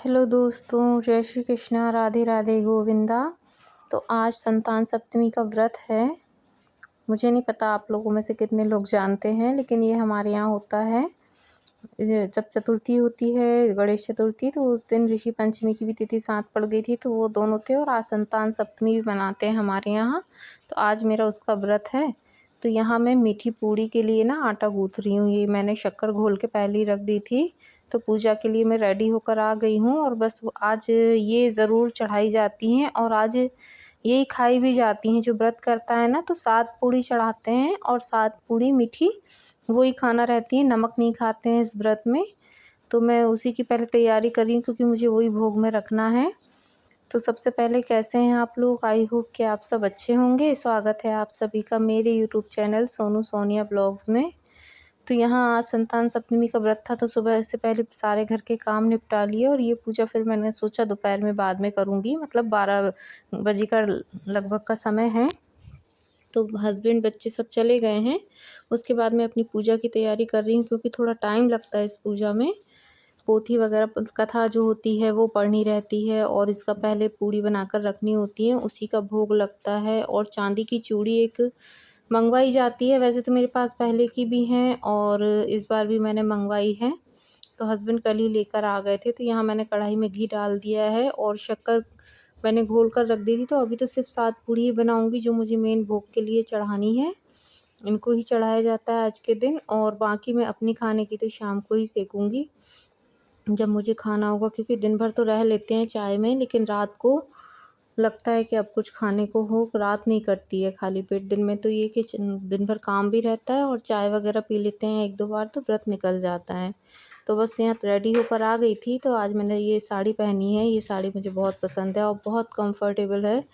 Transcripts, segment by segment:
Hello दोस्तों, जय श्री कृष्णा, राधे राधे गोविंदा। तो आज संतान सप्तमी का व्रत है। मुझे नहीं पता आप लोगों में से कितने लोग जानते हैं, लेकिन ये हमारे यहाँ होता है। ये जब चतुर्थी होती है, गणेश चतुर्थी, तो उस दिन ऋषि पंचमी की भी तिथि साथ पड़ गई थी, तो वो दोनों थे। और आज संतान सप्तमी भी मनाते हैं हमारे यहाँ। तो आज मेरा उसका व्रत है। तो यहाँ मैं मीठी पूड़ी के लिए ना आटा गूँथ रही हूँ। ये मैंने शक्कर घोल के पहले ही रख दी थी। तो पूजा के लिए मैं रेडी होकर आ गई हूँ, और बस आज ये ज़रूर चढ़ाई जाती हैं, और आज यही खाई भी जाती हैं। जो व्रत करता है ना, तो 7 पूड़ी चढ़ाते हैं, और 7 पूड़ी मीठी वही खाना रहती है। नमक नहीं खाते हैं इस व्रत में। तो मैं उसी की पहले तैयारी कर रही हूँ, क्योंकि मुझे वही भोग में रखना है। तो सबसे पहले कैसे हैं आप लोग? आई होप कि आप सब अच्छे होंगे। स्वागत है आप सभी का मेरे YouTube channel Sonu Sonia blogs में। तो यहाँ आज संतान सप्तमी का व्रत था, तो सुबह से पहले सारे घर के काम निपटा लिए, और ये पूजा फिर मैंने सोचा दोपहर में बाद में करूँगी। मतलब 12 बजे का लगभग का समय है। तो हस्बैंड बच्चे सब चले गए हैं। उसके बाद मैं अपनी पूजा की तैयारी कर रही हूँ, क्योंकि थोड़ा टाइम लगता है इस पूजा में। पोथी वगैरह कथा जो होती है वो पढ़नी रहती है, और इसका पहले पूड़ी बनाकर रखनी होती है, उसी का भोग लगता है। और चांदी की चूड़ी एक मंगवाई जाती है। वैसे तो मेरे पास पहले की भी हैं, और इस बार भी मैंने मंगवाई है। तो हस्बैंड कल ही लेकर आ गए थे। तो यहाँ मैंने कढ़ाई में घी डाल दिया है, और शक्कर मैंने घोल कर रख दी थी। तो अभी तो सिर्फ 7 पूड़ी ही बनाऊँगी, जो मुझे मेन भोग के लिए चढ़ानी है। इनको ही चढ़ाया जाता है आज के दिन, और बाकी मैं अपनी खाने की तो शाम को ही सेकूँगी, जब मुझे खाना होगा। क्योंकि दिन भर तो रह लेते हैं चाय में, लेकिन रात को लगता है कि अब कुछ खाने को हो। रात नहीं कटती है खाली पेट। दिन में तो ये कि दिन भर काम भी रहता है, और चाय वगैरह पी लेते हैं 1-2 बार, तो व्रत निकल जाता है। तो बस यहाँ रेडी होकर आ गई थी। तो आज मैंने ये साड़ी पहनी है। ये साड़ी मुझे बहुत पसंद है, और बहुत कंफर्टेबल है।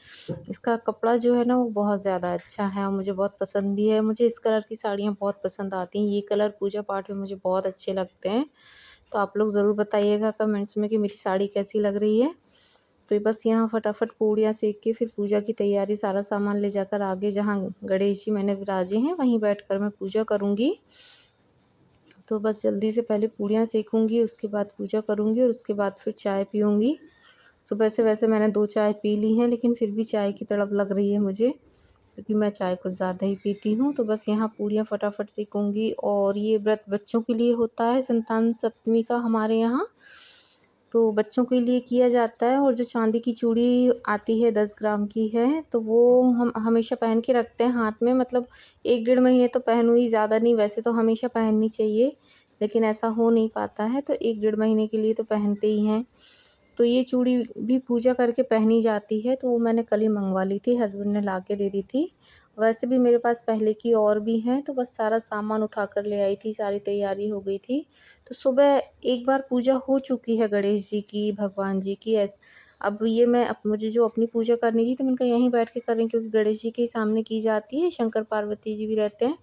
इसका कपड़ा जो है ना, वो बहुत ज़्यादा अच्छा है, और मुझे बहुत पसंद भी है। मुझे इस कलर की साड़ियाँ बहुत पसंद आती हैं। ये कलर पूजा पाठ में मुझे बहुत अच्छे लगते हैं। तो आप लोग ज़रूर बताइएगा कमेंट्स में कि मेरी साड़ी कैसी लग रही है। तो बस यहाँ फटाफट पूड़ियाँ सेक के फिर पूजा की तैयारी, सारा सामान ले जाकर आगे जहाँ गणेश जी मैंने विराजे हैं, वहीं बैठकर मैं पूजा करूँगी। तो बस जल्दी से पहले पूड़ियाँ सेकूँगी, उसके बाद पूजा करूँगी, और उसके बाद फिर चाय पीऊँगी। सुबह से वैसे मैंने 2 चाय पी ली हैं, लेकिन फिर भी चाय की तड़प लग रही है मुझे, क्योंकि मैं चाय कुछ ज़्यादा ही पीती हूँ। तो बस यहाँ पूड़ियाँ फटाफट सेकूँगी। और ये व्रत बच्चों के लिए होता है संतान सप्तमी का हमारे यहाँ। तो बच्चों के लिए किया जाता है। और जो चांदी की चूड़ी आती है 10 ग्राम की है, तो वो हम हमेशा पहन के रखते हैं हाथ में। मतलब 1-1.5 महीने तो पहनूँ ही, ज़्यादा नहीं। वैसे तो हमेशा पहननी चाहिए, लेकिन ऐसा हो नहीं पाता है, तो 1-1.5 महीने के लिए तो पहनते ही हैं। तो ये चूड़ी भी पूजा करके पहनी जाती है। तो वो मैंने कल ही मंगवा ली थी, हस्बैंड ने ला के दे दी थी। वैसे भी मेरे पास पहले की और भी हैं। तो बस सारा सामान उठा कर ले आई थी, सारी तैयारी हो गई थी। तो सुबह एक बार पूजा हो चुकी है गणेश जी की, भगवान जी की। अब ये मैं मुझे जो अपनी पूजा करनी थी, तो मैंने कहा यहीं बैठ के करें, क्योंकि गणेश जी के सामने की जाती है, शंकर पार्वती जी भी रहते हैं।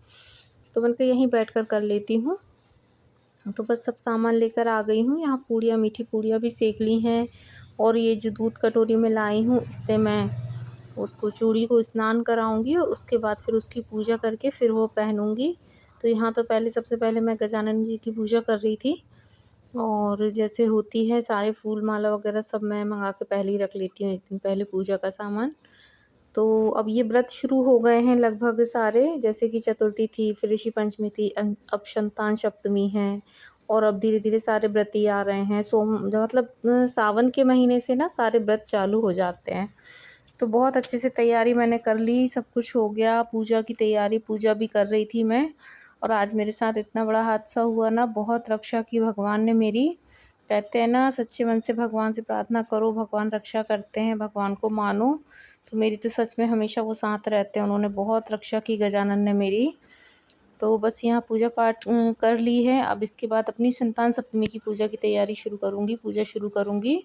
तो मैंने कहा यहीं बैठ कर लेती हूँ। तो बस सब सामान लेकर आ गई हूँ। यहाँ पूड़ियाँ, मीठी पूड़ियाँ भी सेक ली हैं, और ये जो दूध कटोरी में लाई हूँ, इससे मैं उसको चूड़ी को स्नान कराऊँगी, और उसके बाद फिर उसकी पूजा करके फिर वो पहनूँगी। तो यहाँ तो पहले सबसे पहले मैं गजानन जी की पूजा कर रही थी, और जैसे होती है सारे फूल माला वगैरह सब मैं मंगा के पहले ही रख लेती हूँ, 1 दिन पहले पूजा का सामान। तो अब ये व्रत शुरू हो गए हैं लगभग सारे। जैसे कि चतुर्थी थी, फिर ऋषि पंचमी थी, अब संतान सप्तमी है, और अब धीरे-धीरे सारे व्रती आ रहे हैं। मतलब सावन के महीने से ना सारे व्रत चालू हो जाते हैं। तो बहुत अच्छे से तैयारी मैंने कर ली, सब कुछ हो गया। पूजा की तैयारी, पूजा भी कर रही थी मैं। और आज मेरे साथ इतना बड़ा हादसा हुआ ना, बहुत रक्षा की भगवान ने मेरी। कहते हैं ना, सच्चे मन से भगवान से प्रार्थना करो, भगवान रक्षा करते हैं, भगवान को मानो। तो मेरी तो सच में हमेशा वो साथ रहते हैं। उन्होंने बहुत रक्षा की गजानन ने मेरी। तो बस यहाँ पूजा पाठ कर ली है। अब इसके बाद अपनी संतान सप्तमी की पूजा की तैयारी शुरू करूँगी, पूजा शुरू करूँगी।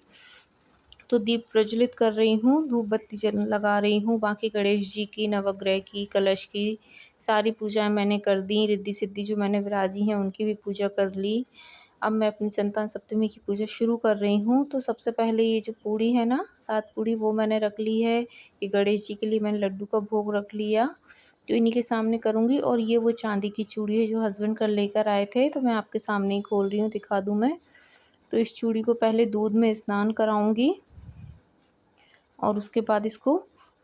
तो दीप प्रज्वलित कर रही हूँ, धूप बत्ती लगा रही हूँ। बाकी गणेश जी की, नवग्रह की, कलश की सारी पूजाएँ मैंने कर दी। रिद्धि सिद्धि जो मैंने विराजी हैं, उनकी भी पूजा कर ली। अब मैं अपनी संतान सप्तमी की पूजा शुरू कर रही हूँ। तो सबसे पहले ये जो पूड़ी है ना, 7 पूड़ी, वो मैंने रख ली है। ये गणेश जी के लिए मैंने लड्डू का भोग रख लिया, तो इन्हीं के सामने करूँगी। और ये वो चांदी की चूड़ी है जो हस्बैंड कल लेकर आए थे, तो मैं आपके सामने ही खोल रही हूँ, दिखा दूँ मैं। तो इस चूड़ी को पहले दूध में स्नान कराऊंगी और उसके बाद इसको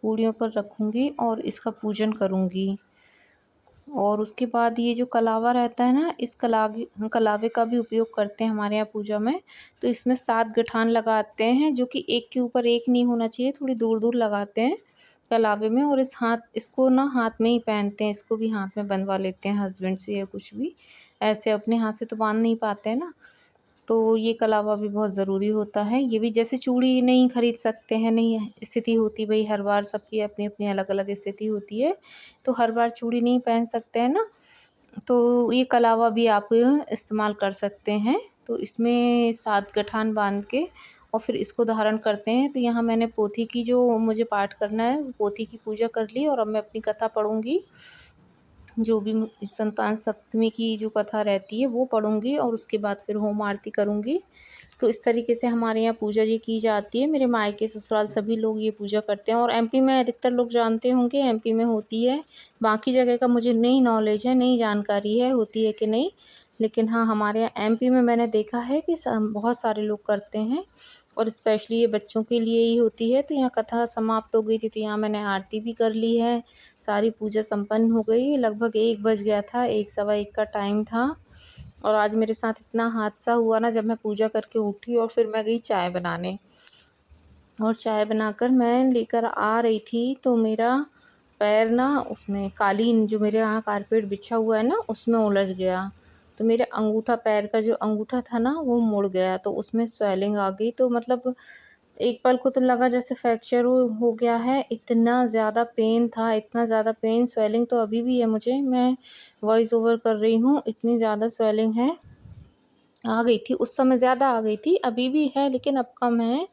पूड़ियों पर रखूंगी और इसका पूजन करूंगी। और उसके बाद ये जो कलावा रहता है ना, इस कलावे का भी उपयोग करते हैं हमारे यहाँ पूजा में। तो इसमें 7 गठान लगाते हैं, जो कि एक के ऊपर एक नहीं होना चाहिए, थोड़ी दूर दूर लगाते हैं कलावे में। और इसको ना हाथ में ही पहनते हैं, इसको भी हाथ में बंधवा लेते हैं हस्बैंड से या कुछ भी, ऐसे अपने हाथ से तो बांध नहीं पाते हैं ना। तो ये कलावा भी बहुत ज़रूरी होता है। ये भी जैसे चूड़ी नहीं खरीद सकते हैं, नहीं स्थिति होती भाई, हर बार सबकी अपनी अपनी अलग अलग स्थिति होती है, तो हर बार चूड़ी नहीं पहन सकते हैं ना, तो ये कलावा भी आप इस्तेमाल कर सकते हैं। तो इसमें 7 गठान बांध के और फिर इसको धारण करते हैं। तो यहाँ मैंने पोथी की, जो मुझे पाठ करना है, पोथी की पूजा कर ली और अब मैं अपनी कथा पढ़ूँगी। जो भी संतान सप्तमी की जो कथा रहती है वो पढ़ूँगी और उसके बाद फिर होम आरती करूँगी। तो इस तरीके से हमारे यहाँ पूजा ये की जाती है। मेरे मायके ससुराल सभी लोग ये पूजा करते हैं और एमपी में अधिकतर लोग जानते होंगे, एमपी में होती है। बाकी जगह का मुझे नहीं नॉलेज है, नहीं जानकारी है होती है कि नहीं, लेकिन हाँ हमारे यहाँ एमपी में मैंने देखा है कि बहुत सारे लोग करते हैं और स्पेशली ये बच्चों के लिए ही होती है। तो यहाँ कथा समाप्त हो गई थी, तो यहाँ मैंने आरती भी कर ली है, सारी पूजा संपन्न हो गई। लगभग 1 बज गया था, 1 सवा 1 का टाइम था। और आज मेरे साथ इतना हादसा हुआ ना, जब मैं पूजा करके उठी और फिर मैं गई चाय बनाने, और चाय बनाकर मैं लेकर आ रही थी तो मेरा पैर ना उसमें कालीन, जो मेरे यहाँ कारपेट बिछा हुआ है ना, उसमें उलझ गया। तो मेरे अंगूठा, पैर का जो अंगूठा था ना वो मुड़ गया, तो उसमें स्वेलिंग आ गई। तो मतलब एक पल को तो लगा जैसे फ्रैक्चर हो गया है, इतना ज़्यादा पेन था, इतना ज़्यादा पेन, स्वेलिंग तो अभी भी है मुझे, मैं वॉइस ओवर कर रही हूँ, इतनी ज़्यादा स्वेलिंग है। आ गई थी उस समय, ज़्यादा आ गई थी, अभी भी है लेकिन अब कम है।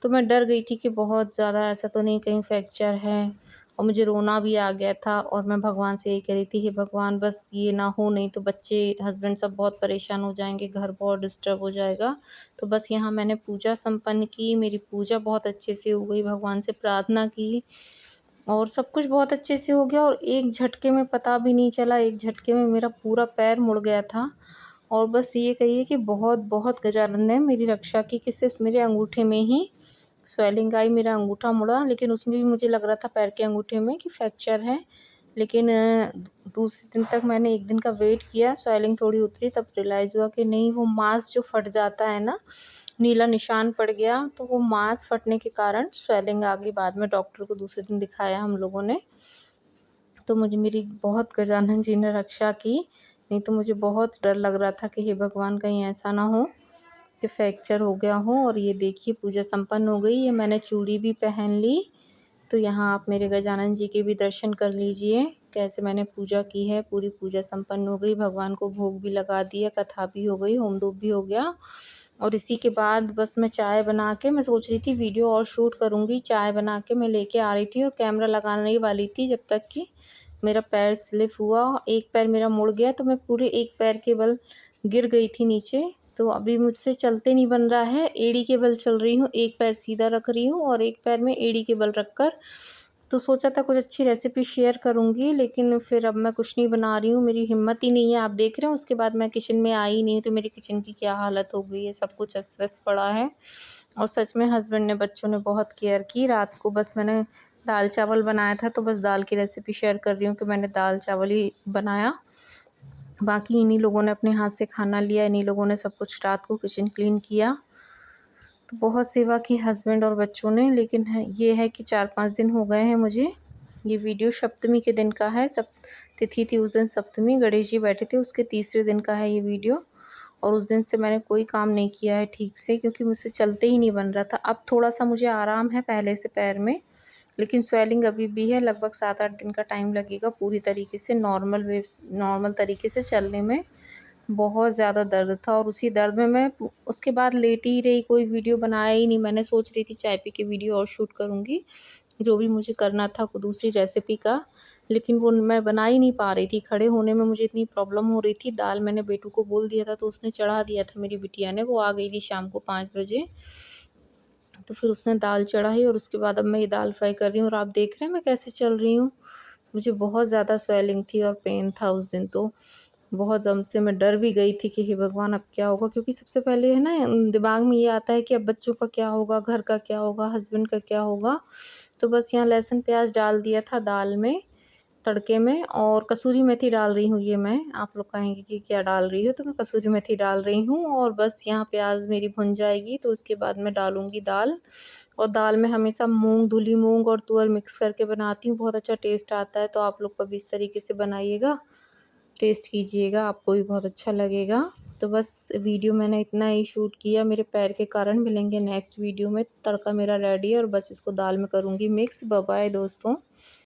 तो मैं डर गई थी कि बहुत ज़्यादा ऐसा तो नहीं कहीं फ्रैक्चर है, और मुझे रोना भी आ गया था। और मैं भगवान से यही कह रही थी, हे भगवान बस ये ना हो, नहीं तो बच्चे हस्बैंड सब बहुत परेशान हो जाएंगे, घर बहुत डिस्टर्ब हो जाएगा। तो बस यहाँ मैंने पूजा संपन्न की, मेरी पूजा बहुत अच्छे से हो गई, भगवान से प्रार्थना की और सब कुछ बहुत अच्छे से हो गया। और एक झटके में, पता भी नहीं चला, एक झटके में मेरा पूरा पैर मुड़ गया था। और बस ये कहिए कि बहुत बहुत गजानन ने मेरी रक्षा की कि सिर्फ मेरे अंगूठे में ही स्वेलिंग आई, मेरा अंगूठा मुड़ा, लेकिन उसमें भी मुझे लग रहा था पैर के अंगूठे में कि फ्रैक्चर है। लेकिन दूसरे दिन तक मैंने 1 दिन का वेट किया, स्वेलिंग थोड़ी उतरी, तब रियलाइज़ हुआ कि नहीं, वो मांस जो फट जाता है ना, नीला निशान पड़ गया, तो वो मांस फटने के कारण स्वेलिंग आ गई। बाद में डॉक्टर को दूसरे दिन दिखाया हम लोगों ने, तो मुझे मेरी बहुत गजानन जी ने रक्षा की, नहीं तो मुझे बहुत डर लग रहा था कि हे भगवान कहीं ऐसा ना हो कि फ्रैक्चर हो गया हो। और ये देखिए पूजा संपन्न हो गई, ये मैंने चूड़ी भी पहन ली। तो यहाँ आप मेरे गजानन जी के भी दर्शन कर लीजिए, कैसे मैंने पूजा की है। पूरी पूजा संपन्न हो गई, भगवान को भोग भी लगा दिया, कथा भी हो गई, होम धूप भी हो गया। और इसी के बाद बस मैं चाय बना के, मैं सोच रही थी वीडियो और शूट करूँगी, चाय बना के मैं लेके आ रही थी और कैमरा लगाने वाली थी, जब तक कि मेरा पैर स्लिप हुआ, एक पैर मेरा मुड़ गया, तो मैं पूरे एक पैर के बल गिर गई थी नीचे। तो अभी मुझसे चलते नहीं बन रहा है, एड़ी के बल चल रही हूँ, एक पैर सीधा रख रही हूँ और एक पैर में एड़ी के बल रख कर। तो सोचा था कुछ अच्छी रेसिपी शेयर करूँगी, लेकिन फिर अब मैं कुछ नहीं बना रही हूँ, मेरी हिम्मत ही नहीं है। आप देख रहे हो, उसके बाद मैं किचन में आई नहीं, तो मेरी किचन की क्या हालत हो गई है, सब कुछ अस्त-व्यस्त पड़ा है। और सच में हस्बैंड ने, बच्चों ने बहुत केयर की। रात को बस मैंने दाल चावल बनाया था, तो बस दाल की रेसिपी शेयर कर रही हूँ कि मैंने दाल चावल ही बनाया। बाकी इन्हीं लोगों ने अपने हाथ से खाना लिया, इन्हीं लोगों ने सब कुछ रात को किचन क्लीन किया। तो बहुत सेवा की हस्बैंड और बच्चों ने, लेकिन ये है कि 4-5 दिन हो गए हैं मुझे। ये वीडियो सप्तमी के दिन का है, तिथि थी उस दिन सप्तमी, गणेश जी बैठे थे, उसके तीसरे दिन का है ये वीडियो। और उस दिन से मैंने कोई काम नहीं किया है ठीक से, क्योंकि मुझसे चलते ही नहीं बन रहा था। अब थोड़ा-सा मुझे आराम है पहले से पैर में, लेकिन स्वेलिंग अभी भी है। लगभग 7-8 दिन का टाइम लगेगा पूरी तरीके से नॉर्मल तरीके से चलने में। बहुत ज़्यादा दर्द था और उसी दर्द में मैं उसके बाद लेटी ही रही, कोई वीडियो बनाया ही नहीं। मैंने सोच रही थी चाय पी के वीडियो और शूट करूँगी, जो भी मुझे करना था दूसरी रेसिपी का, लेकिन वो मैं बना ही नहीं पा रही थी। खड़े होने में मुझे इतनी प्रॉब्लम हो रही थी। दाल मैंने बेटू को बोल दिया था, तो उसने चढ़ा दिया था, मेरी बिटिया ने, वो आ गई थी शाम को 5 बजे। तो फिर उसने दाल चढ़ाई और उसके बाद अब मैं ये दाल फ्राई कर रही हूँ और आप देख रहे हैं मैं कैसे चल रही हूँ। मुझे बहुत ज़्यादा स्वेलिंग थी और पेन था उस दिन तो। बहुत दम से मैं डर भी गई थी कि हे भगवान अब क्या होगा, क्योंकि सबसे पहले है ना दिमाग में ये आता है कि अब बच्चों का क्या होगा, घर का क्या होगा, हस्बैंड का क्या होगा। तो बस यहाँ लहसुन प्याज डाल दिया था दाल में, तड़के में, और कसूरी मेथी डाल रही हूँ ये मैं। आप लोग कहेंगे कि क्या डाल रही हो, तो मैं कसूरी मेथी डाल रही हूँ। और बस यहाँ प्याज मेरी भुन जाएगी तो उसके बाद मैं डालूँगी दाल। और दाल में हमेशा मूँग, धुली मूँग और तुअर मिक्स करके बनाती हूँ, बहुत अच्छा टेस्ट आता है। तो आप लोग कभी इस तरीके से बनाइएगा, टेस्ट कीजिएगा, आपको भी बहुत अच्छा लगेगा। तो बस वीडियो मैंने इतना ही शूट किया मेरे पैर के कारण। मिलेंगे नेक्स्ट वीडियो में। तड़का मेरा रेडी है और बस इसको दाल में करूँगी मिक्स। बाय बाय दोस्तों।